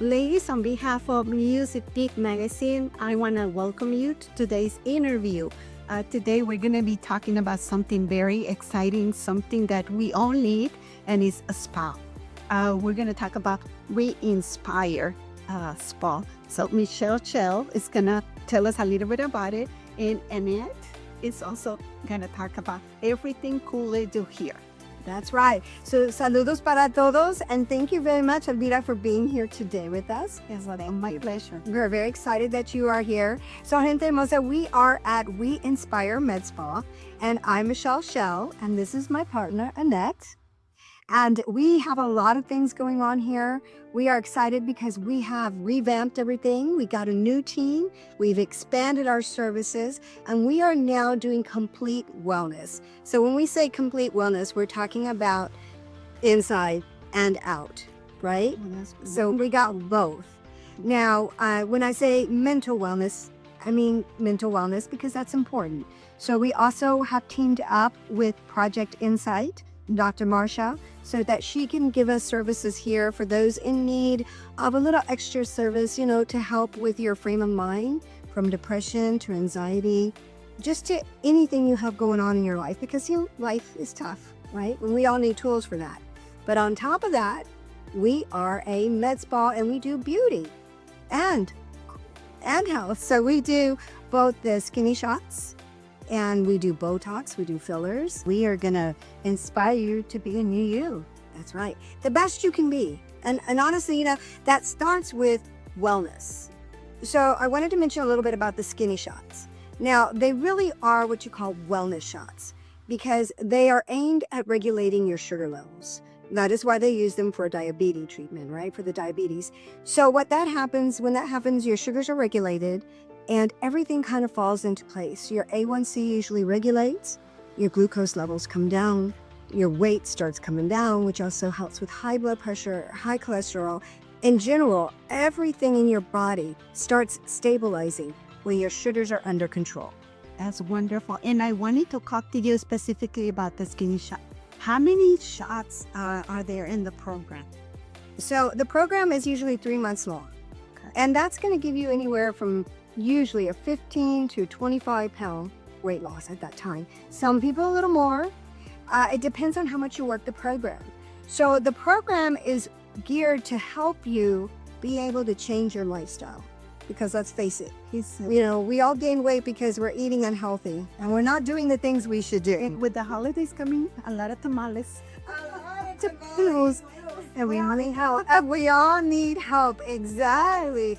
Ladies, on behalf of MusicBEAT Magazine, I want to welcome you to today's interview. Today, we're going to be talking about something very exciting, something that we all need, and it's a spa. We're going to talk about Re-Inspire Spa. So Michelle Chell is going to tell us a little bit about it, and Annette is also going to talk about everything cool they do here. That's right. So, saludos para todos, and thank you very much, Elvira, for being here today with us. It's my pleasure. We're very excited that you are here. So, gente hermosa, we are at We Inspire Med Spa, and I'm Michelle Shell, and this is my partner, Annette. And we have a lot of things going on here. We are excited because we have revamped everything. We got a new team. We've expanded our services, and we are now doing complete wellness. So when we say complete wellness, we're talking about inside and out, right? So we got both. Now, when I say mental wellness, I mean mental wellness because that's important. So we also have teamed up with Project Insight, Dr. Marsha, so that she can give us services here for those in need of a little extra service, to help with your frame of mind, from depression to anxiety, just to anything you have going on in your life, because life is tough, right? And we all need tools for that. But on top of that, we are a med spa, and we do beauty and health. So we do both the skinny shots, and we do Botox, we do fillers. We are going to inspire you to be a new you. That's right. The best you can be. And honestly, that starts with wellness. So I wanted to mention a little bit about the skinny shots. Now, they really are what you call wellness shots because they are aimed at regulating your sugar levels. That is why they use them for diabetes treatment, right? For the diabetes. So when that happens, your sugars are regulated, and everything kind of falls into place. Your A1C usually regulates, your glucose levels come down, your weight starts coming down, which also helps with high blood pressure, high cholesterol. In general, everything in your body starts stabilizing when your sugars are under control. That's wonderful. And I wanted to talk to you specifically about the skinny shot. How many shots are there in the program? So the program is usually 3 months long. Okay. And that's going to give you anywhere from usually a 15 to 25 pound weight loss at that time. Some people a little more. It depends on how much you work the program. So the program is geared to help you be able to change your lifestyle. Because let's face it, we all gain weight because we're eating unhealthy and we're not doing the things we should do. And with the holidays coming, a lot of tamales. And we all need help. We all need help. Exactly.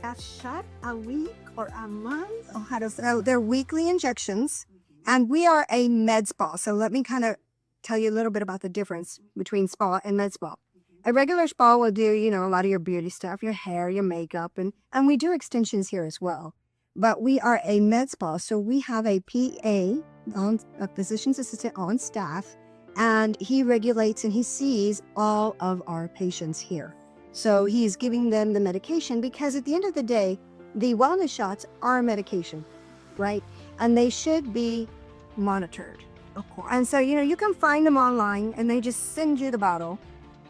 A shot a week or a month? Or how does So they're weekly injections, and we are a med spa. So let me kind of tell you a little bit about the difference between spa and med spa. A regular spa will do, a lot of your beauty stuff, your hair, your makeup, and we do extensions here as well. But we are a med spa, so we have a PA, a physician's assistant on staff, and he regulates and he sees all of our patients here. So he's giving them the medication because at the end of the day, the wellness shots are a medication, right? And they should be monitored. of course. And so, you can find them online and they just send you the bottle.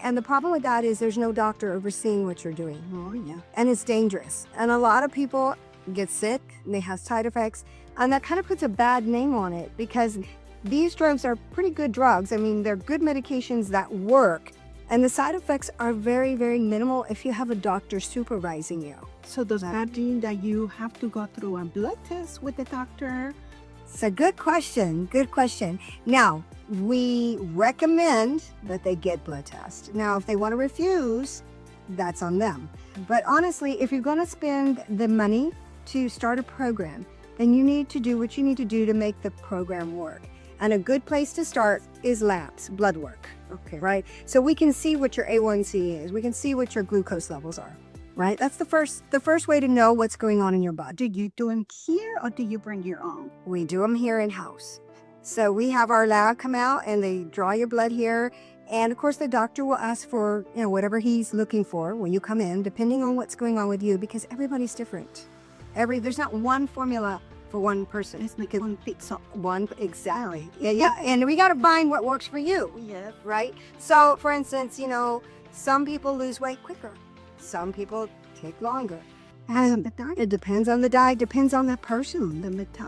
And the problem with that is there's no doctor overseeing what you're doing. Oh, yeah. And it's dangerous. And a lot of people get sick and they have side effects. And that kind of puts a bad name on it because these drugs are pretty good drugs. I mean, they're good medications that work. And the side effects are very, very minimal if you have a doctor supervising you. So does that mean that you have to go through a blood test with the doctor? It's a good question. Good question. Now, we recommend that they get blood tests. Now, if they want to refuse, that's on them. But honestly, if you're going to spend the money to start a program, then you need to do what you need to do to make the program work. And a good place to start is labs, blood work. Okay, right? So we can see what your A1C is. We can see what your glucose levels are, right? That's the first way to know what's going on in your body. Do you do them here or do you bring your own? We do them here in-house. So we have our lab come out and they draw your blood here. And of course, the doctor will ask for, whatever he's looking for when you come in, depending on what's going on with you, because everybody's different. There's not one formula for one person. It's like one pizza. Exactly. Yeah. And we got to find what works for you. Yeah. Right? So, for instance, some people lose weight quicker. Some people take longer. And it depends on the diet, depends on the person,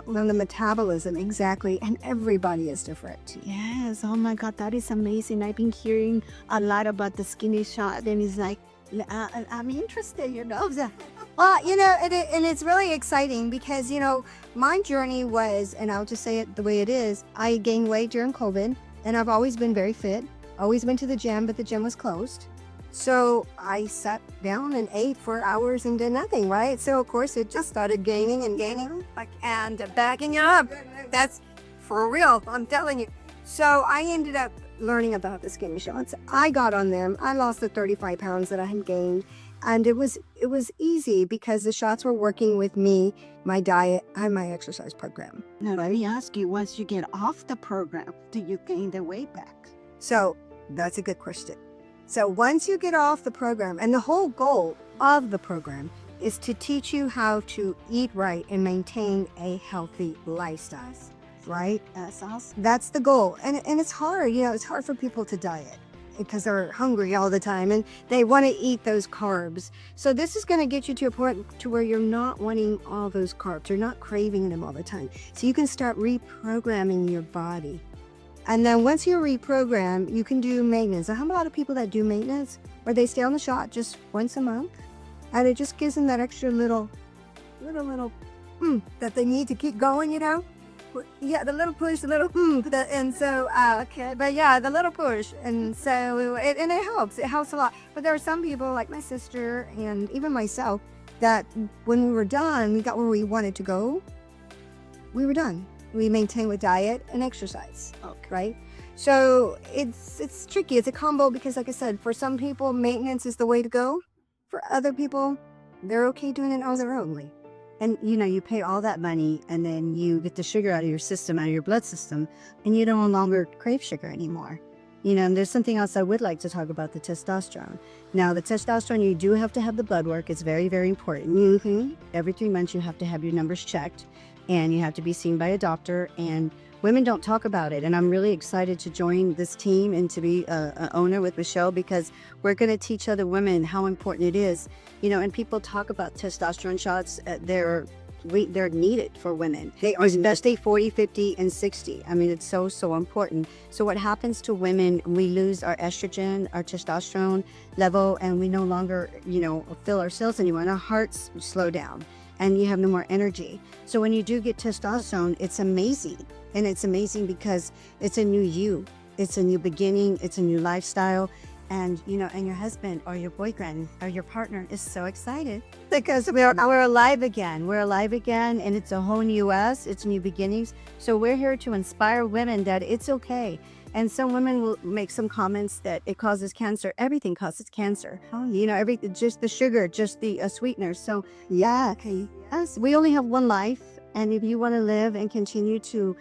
on the metabolism, exactly. And everybody is different. Yes. Oh my God, that is amazing. I've been hearing a lot about the skinny shot, and it's like, I'm interested, you know. Well, and it's really exciting because, my journey was, and I'll just say it the way it is, I gained weight during COVID, and I've always been very fit, always been to the gym, but the gym was closed. So I sat down and ate for hours and did nothing, right? So of course it just started gaining and gaining and backing up. That's for real, I'm telling you. So I ended up learning about the skinny shots. I got on them. I lost the 35 pounds that I had gained. And it was easy because the shots were working with me, my diet, and my exercise program. Now, let me ask you, once you get off the program, do you gain the weight back? So that's a good question. So once you get off the program, and the whole goal of the program is to teach you how to eat right and maintain a healthy lifestyle, right? That's awesome. That's the goal. And it's hard, it's hard for people to diet because they're hungry all the time and they want to eat those carbs. So this is going to get you to a point to where you're not wanting all those carbs. You're not craving them all the time. So you can start reprogramming your body. And then once you reprogram, you can do maintenance. I have a lot of people that do maintenance where they stay on the shot just once a month. And it just gives them that extra little that they need to keep going, Yeah, the little push, the little and so, okay, but yeah, the little push. And so, it helps. It helps a lot. But there are some people like my sister and even myself that when we were done, we got where we wanted to go. We were done. We maintain with diet and exercise, right? So it's tricky. It's a combo because, like I said, for some people, maintenance is the way to go. For other people, they're okay doing it on their own. And, you pay all that money and then you get the sugar out of your system, out of your blood system, and you no longer crave sugar anymore. And there's something else I would like to talk about, the testosterone. Now, the testosterone, you do have to have the blood work. It's very, very important. Mm-hmm. Every 3 months, you have to have your numbers checked. And you have to be seen by a doctor, and women don't talk about it. And I'm really excited to join this team and to be an owner with Michelle because we're going to teach other women how important it is. And people talk about testosterone shots. They're needed for women. They are especially 40, 50, and 60. I mean, it's so, so important. So what happens to women, we lose our estrogen, our testosterone level, and we no longer, fill our cells anymore, and our hearts slow down. And you have no more energy. So when you do get testosterone, it's amazing. And it's amazing because it's a new you. It's a new beginning. It's a new lifestyle. And, and your husband or your boyfriend or your partner is so excited because we're alive again. We're alive again, and it's a whole new us. It's new beginnings. So we're here to inspire women that it's okay. And some women will make some comments that it causes cancer. Everything causes cancer. Everything, just the sugar, just the sweeteners. So yeah, yes, we only have one life. And if you want to live and continue to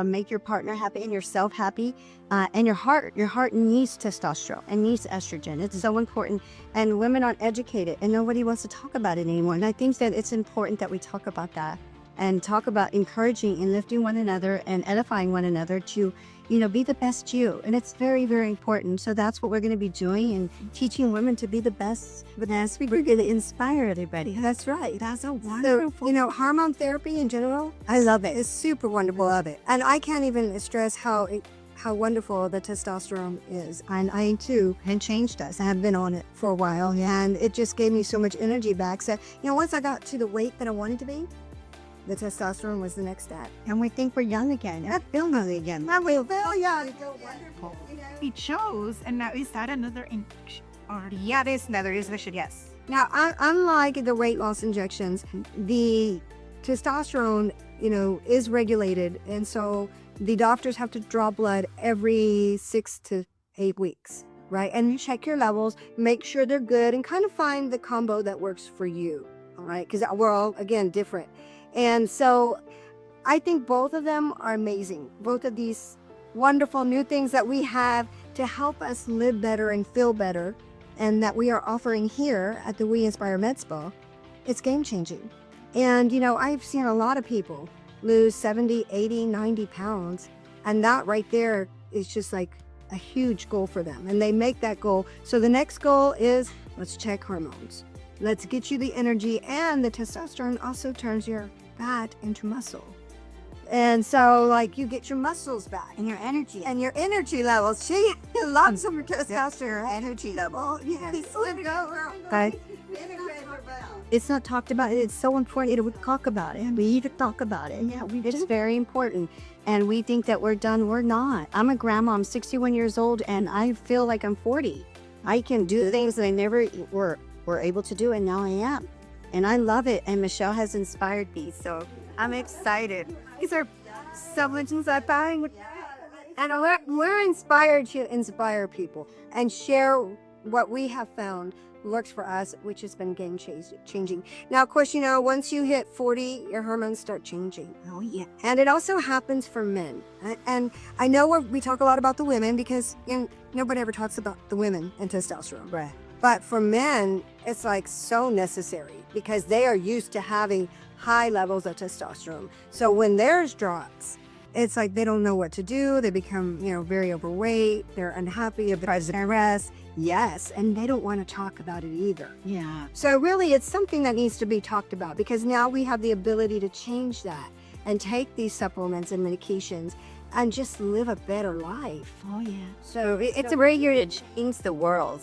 make your partner happy and yourself happy, and your heart needs testosterone and needs estrogen. It's so important. And women aren't educated and nobody wants to talk about it anymore. And I think that it's important that we talk about that and talk about encouraging and lifting one another and edifying one another to be the best you. And it's very, very important. So that's what we're going to be doing and teaching women to be the best. We're going to inspire everybody. That's right. That's a wonderful. So, hormone therapy in general, I love it. It's super wonderful. Love it. And I can't even stress how wonderful the testosterone is. And I too had changed us. I have been on it for a while. And it just gave me so much energy back. So, once I got to the weight that I wanted to be, the testosterone was the next step. And we think we're young again. I feel young again. I will feel young. Wonderful. It shows, and now is that another injection? Yeah, there's another injection, yes. Now, unlike the weight loss injections, the testosterone, is regulated. And so the doctors have to draw blood every 6 to 8 weeks, right? And you check your levels, make sure they're good, and kind of find the combo that works for you, all right? Because we're all, again, different. And so I think both of them are amazing. Both of these wonderful new things that we have to help us live better and feel better, and that we are offering here at the We Inspire Med Spa, it's game changing. And, I've seen a lot of people lose 70, 80, 90 pounds. And that right there is just like a huge goal for them. And they make that goal. So the next goal is Let's check hormones. Let's get you the energy, and the testosterone also turns your fat into muscle. And so, like, you get your muscles back And your energy. and your energy levels. She loves some testosterone energy level. Yes. Okay. It's not talked about. It's so important. We talk about it. We need to talk about it. Yeah, we It's do. very important. And we think that we're done. We're not. I'm a grandma. I'm 61 years old, and I feel like I'm 40. I can do things that I never were able to do, and now I am. And I love it. And Michelle has inspired me. So I'm excited. These are supplements I find. And we're inspired to inspire people and share what we have found works for us, which has been game changing. Now, of course, once you hit 40, your hormones start changing. Oh, yeah. And it also happens for men. And I know we talk a lot about the women because nobody ever talks about the women and testosterone. Right. But for men, it's like so necessary because they are used to having high levels of testosterone. So when theirs drops, it's like they don't know what to do. They become, very overweight. They're unhappy, depressed, rest. Yes, and they don't want to talk about it either. Yeah. So really, it's something that needs to be talked about because now we have the ability to change that and take these supplements and medications and just live a better life. Oh, yeah. So it's a way here to change the world.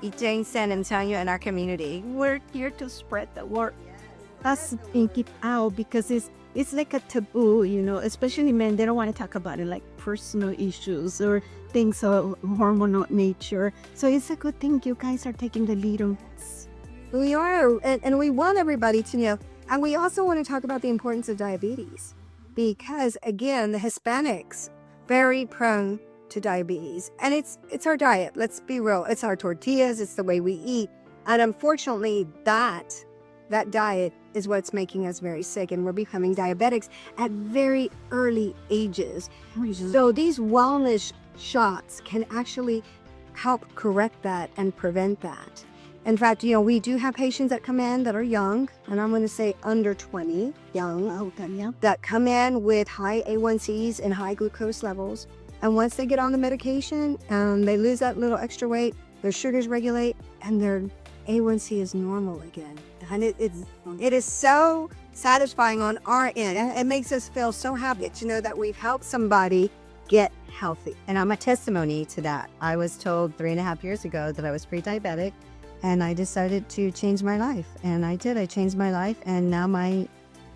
In San Antonio and our community. We're here to spread the word. Us think it out because it's like a taboo, especially men. They don't want to talk about it, like personal issues or things of hormonal nature. So it's a good thing you guys are taking the lead on this. We are, and we want everybody to know. And we also want to talk about the importance of diabetes because, again, the Hispanics very prone to diabetes, and it's our diet. Let's be real. It's our tortillas. It's the way we eat, and unfortunately, that diet is what's making us very sick, and we're becoming diabetics at very early ages. So these wellness shots can actually help correct that and prevent that. In fact, we do have patients that come in that are young, and I'm going to say under 20, young, Okay, yeah. that come in with high A1Cs and high glucose levels. And once they get on the medication, they lose that little extra weight, their sugars regulate, and their A1C is normal again. And it is so satisfying on our end. It makes us feel so happy to know that we've helped somebody get healthy. And I'm a testimony to that. I was told 3.5 years ago that I was pre-diabetic, and I decided to change my life. And I did. I changed my life, and now my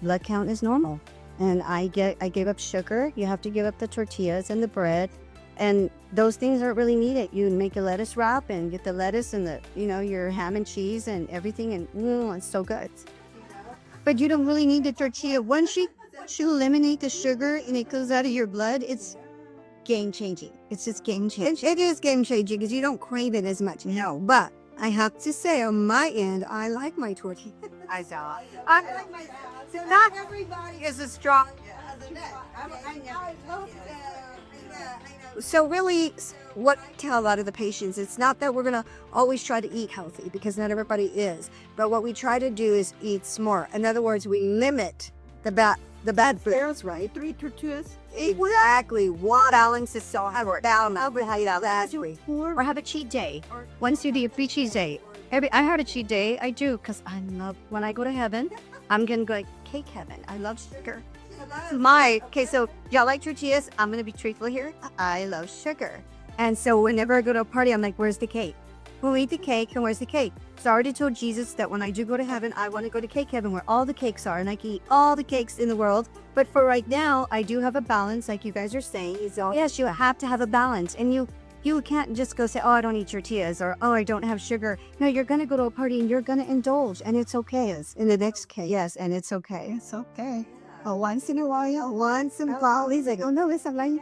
blood count is normal. And I gave up sugar. You have to give up the tortillas and the bread. And those things aren't really needed. You make a lettuce wrap and get the lettuce and your ham and cheese and everything, and it's so good. But you don't really need the tortilla. Once you eliminate the sugar and it goes out of your blood, it's game changing. It's just game changing. It is game changing because you don't crave it as much. No, but I have to say on my end, I like my tortilla. I like my so not everybody is as strong as Annette. So really, what I tell a lot of the patients, it's not that we're going to always try to eat healthy because not everybody is. But what we try to do is eat smart. In other words, we limit the bad foods, right? 3 tortillas. Exactly. One balance is so hard. Or have a cheat day. Once you do a free cheat day. I had a cheat day. I do because I love when I go to heaven. I'm gonna go like cake heaven. I love sugar. So y'all like tortillas? I'm gonna be truthful here. I love sugar, and so whenever I go to a party, I'm like, "Where's the cake? We'll eat the cake, and where's the cake?" So I already told Jesus that when I do go to heaven, I want to go to cake heaven where all the cakes are, and I can eat all the cakes in the world. But for right now, I do have a balance, like you guys are saying. So yes, you have to have a balance, and you can't just go say, "Oh, I don't eat tortillas," or "Oh, I don't have sugar." No, you're gonna go to a party and you're gonna indulge, and it's okay. In the next case, yes, and it's okay. It's okay. Once in a while, once in a while, he's like, "Oh no, it's like,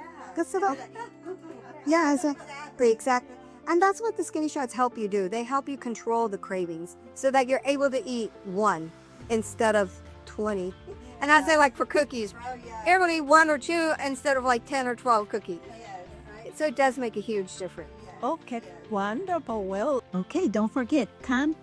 yeah, exactly. And that's what the skinny shots help you do. They help you control the cravings so that you're able to eat one instead of 20. And I say like for cookies, everybody 1 or 2 instead of like 10 or 12 cookies. So it does make a huge difference. okay, wonderful. Well, okay, don't forget, come